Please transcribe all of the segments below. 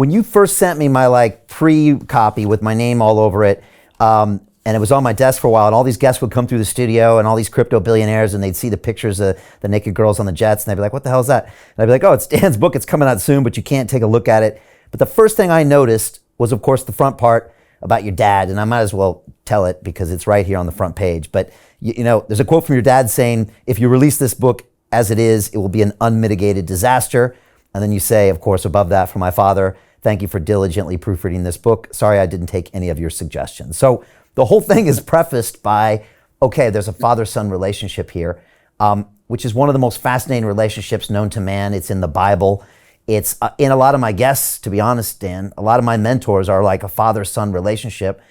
when you first sent me my like pre-copy with my name all over it, and it was on my desk for a while, and all these guests would come through the studio and all these crypto billionaires, and they'd see the pictures of the naked girls on the jets, and they'd be like, what the hell is that? And I'd be like, oh, it's Dan's book. It's coming out soon, but you can't take a look at it. But the first thing I noticed was, of course, the front part about your dad, and I might as well tell it because it's right here on the front page. But, you know, there's a quote from your dad saying, if you release this book as it is, it will be an unmitigated disaster. And then you say, of course, above that, for my father, thank you for diligently proofreading this book. Sorry I didn't take any of your suggestions. So the whole thing is prefaced by, okay, there's a father-son relationship here, which is one of the most fascinating relationships known to man. It's in the Bible. It's in a lot of my guests, to be honest, Dan. A lot of my mentors are like a father-son relationship,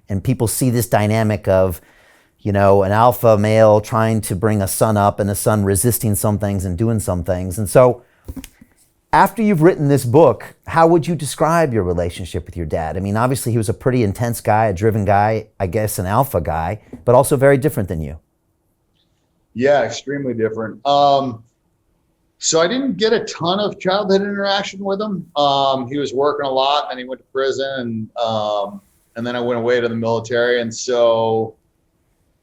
and people see this dynamic of, you know, an alpha male trying to bring a son up and a son resisting some things and doing some things. And so after you've written this book, how would you describe your relationship with your dad? I mean, obviously he was a pretty intense guy, a driven guy, I guess an alpha guy, but also very different than you. Yeah, extremely different. So I didn't get a ton of childhood interaction with him. He was working a lot, and he went to prison, and then I went away to the military. And so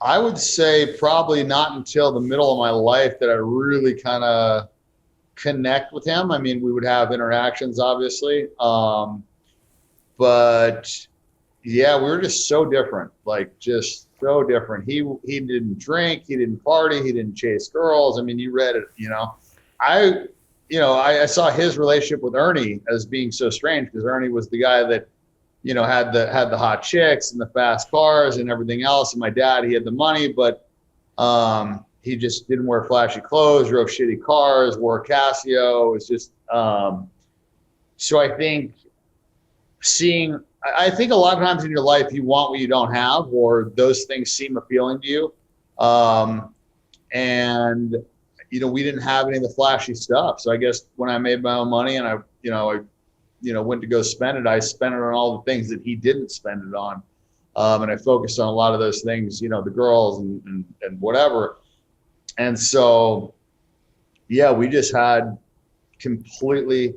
I would say probably not until the middle of my life that I really kind of connect with him. I mean, we would have interactions, obviously. But yeah, we were just so different, like just so different. He didn't drink, he didn't party, he didn't chase girls. I mean, you read it, you know. I saw his relationship with Ernie as being so strange because Ernie was the guy that, you know, had the hot chicks and the fast cars and everything else. And my dad, he had the money, but he just didn't wear flashy clothes, drove shitty cars, wore a Casio. It was just, so I think I think a lot of times in your life, you want what you don't have, or those things seem appealing to you. And, you know, we didn't have any of the flashy stuff. So I guess when I made my own money and I went to go spend it, I spent it on all the things that he didn't spend it on. And I focused on a lot of those things, you know, the girls and whatever. And so, yeah, we just had completely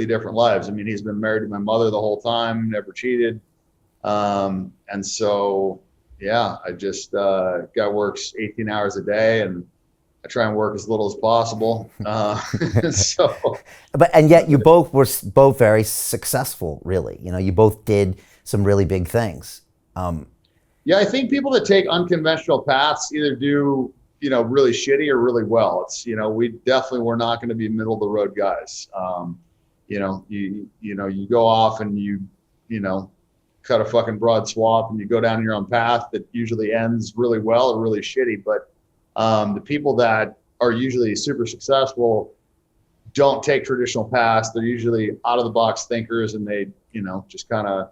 different lives. I mean, he's been married to my mother the whole time, never cheated. And so, yeah, I just, guy works 18 hours a day, and I try and work as little as possible. And yet you both were very successful, really. You know, you both did some really big things. Yeah, I think people that take unconventional paths either do, you know, really shitty or really well. It's, you know, we definitely were not going to be middle of the road guys. You go off and you cut a fucking broad swath and you go down your own path that usually ends really well or really shitty. But the people that are usually super successful don't take traditional paths. They're usually out of the box thinkers, and they, you know, just kind of,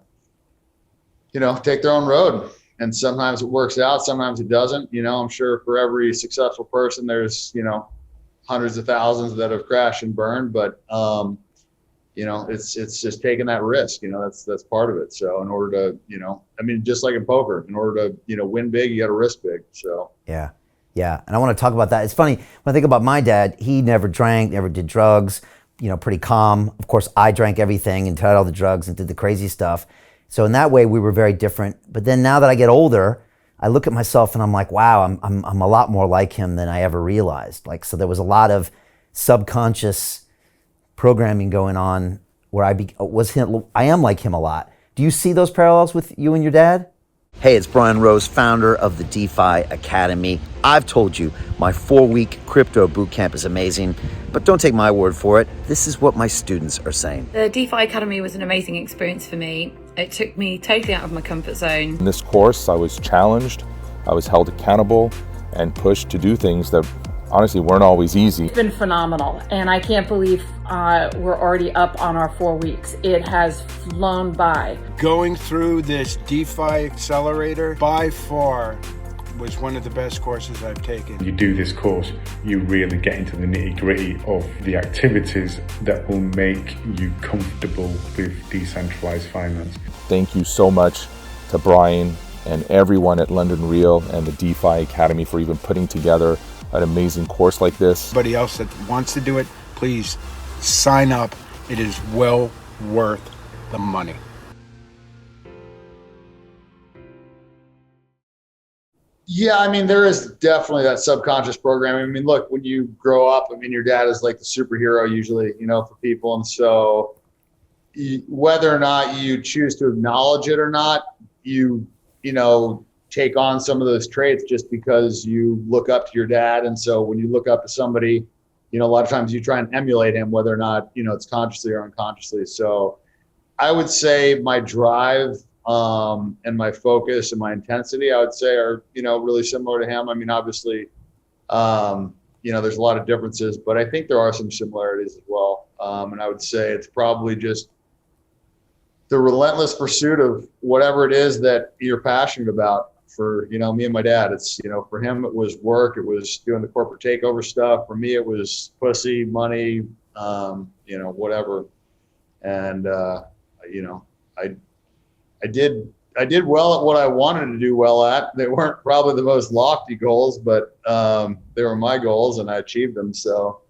you know, take their own road. And sometimes it works out, sometimes it doesn't. You know, I'm sure for every successful person, there's, you know, hundreds of thousands that have crashed and burned. But, you know, it's just taking that risk. You know, that's part of it. So in order to, you know, I mean, just like in poker, in order to, you know, win big, you got to risk big. So yeah. And I want to talk about that. It's funny when I think about my dad. He never drank, never did drugs. You know, pretty calm. Of course, I drank everything and tried all the drugs and did the crazy stuff. So in that way, we were very different. But then now that I get older, I look at myself and I'm like, wow, I'm a lot more like him than I ever realized. Like, so there was a lot of subconscious programming going on where I am like him a lot. Do you see those parallels with you and your dad? Hey, it's Brian Rose, founder of the DeFi Academy. I've told you my 4-week crypto bootcamp is amazing, but don't take my word for it. This is what my students are saying. The DeFi Academy was an amazing experience for me. It took me totally out of my comfort zone. In this course, I was challenged, I was held accountable, and pushed to do things that honestly weren't always easy. It's been phenomenal, and I can't believe we're already up on our 4 weeks. It has flown by. Going through this DeFi accelerator by far was one of the best courses I've taken. You do this course, you really get into the nitty-gritty of the activities that will make you comfortable with decentralized finance. Thank you so much to Brian and everyone at London Real and the DeFi Academy for even putting together an amazing course like this. Anybody else that wants to do it, please sign up. It is well worth the money. Yeah, I mean, there is definitely that subconscious programming. I mean, look, when you grow up, I mean, your dad is like the superhero usually, for people. And so whether or not you choose to acknowledge it or not, you take on some of those traits just because you look up to your dad. And so when you look up to somebody, a lot of times you try and emulate him, whether or not, it's consciously or unconsciously. So I would say my drive and my focus and my intensity, I would say are, really similar to him. I mean, obviously, there's a lot of differences, but I think there are some similarities as well. And I would say it's probably just the relentless pursuit of whatever it is that you're passionate about. For, me and my dad, it's, for him, it was work. It was doing the corporate takeover stuff. For me, it was pussy, money, whatever. And, I did well at what I wanted to do well at. They weren't probably the most lofty goals, but they were my goals and I achieved them. So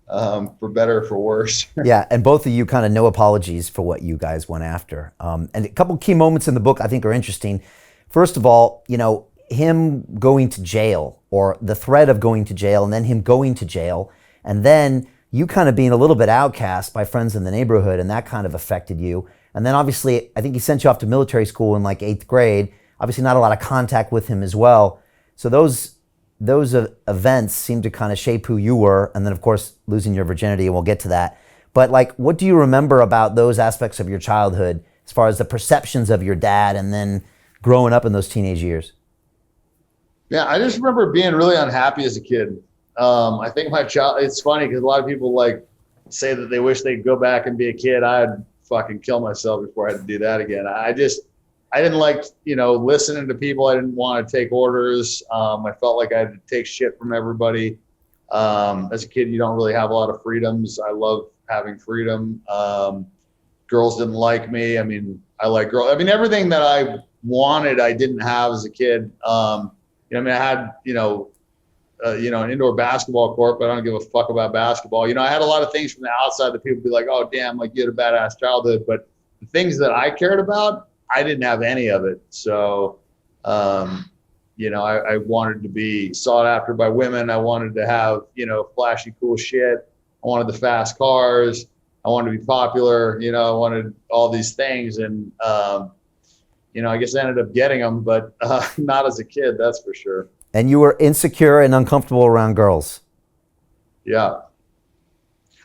for better or for worse. Yeah, and both of you kind of no apologies for what you guys went after. And a couple key moments in the book I think are interesting. First of all, him going to jail, or the threat of going to jail, and then him going to jail, and then you kind of being a little bit outcast by friends in the neighborhood, and that kind of affected you. And then obviously, I think he sent you off to military school in like 8th grade. Obviously not a lot of contact with him as well. So those events seem to kind of shape who you were. And then of course, losing your virginity, and we'll get to that. But like, what do you remember about those aspects of your childhood as far as the perceptions of your dad and then growing up in those teenage years? Yeah, I just remember being really unhappy as a kid. I think it's funny because a lot of people like say that they wish they'd go back and be a kid. I'd fucking kill myself before I had to do that again. I didn't like, listening to people. I didn't want to take orders. I felt like I had to take shit from everybody. As a kid, you don't really have a lot of freedoms. I love having freedom. Girls didn't like me. I mean, I like girls. I mean, everything that I wanted, I didn't have as a kid. I had, an indoor basketball court, but I don't give a fuck about basketball. I had a lot of things from the outside that people would be like, oh, damn, like you had a badass childhood. But the things that I cared about, I didn't have any of it. So, I wanted to be sought after by women. I wanted to have, flashy, cool shit. I wanted the fast cars. I wanted to be popular. I wanted all these things. And, I guess I ended up getting them, but not as a kid, that's for sure. And you were insecure and uncomfortable around girls. Yeah.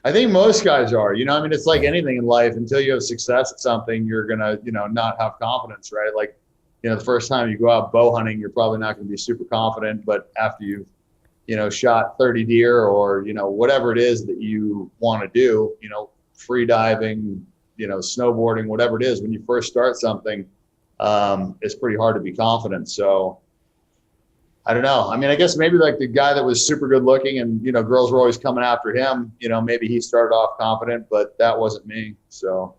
I think most guys are, it's like anything in life. Until you have success at something, you're going to, not have confidence, right? Like, the first time you go out bow hunting, you're probably not going to be super confident, but after you've, shot 30 deer or, whatever it is that you want to do, free diving, snowboarding, whatever it is, when you first start something, it's pretty hard to be confident. So I don't know. I mean, I guess maybe like the guy that was super good looking and, girls were always coming after him, maybe he started off confident, but that wasn't me. So.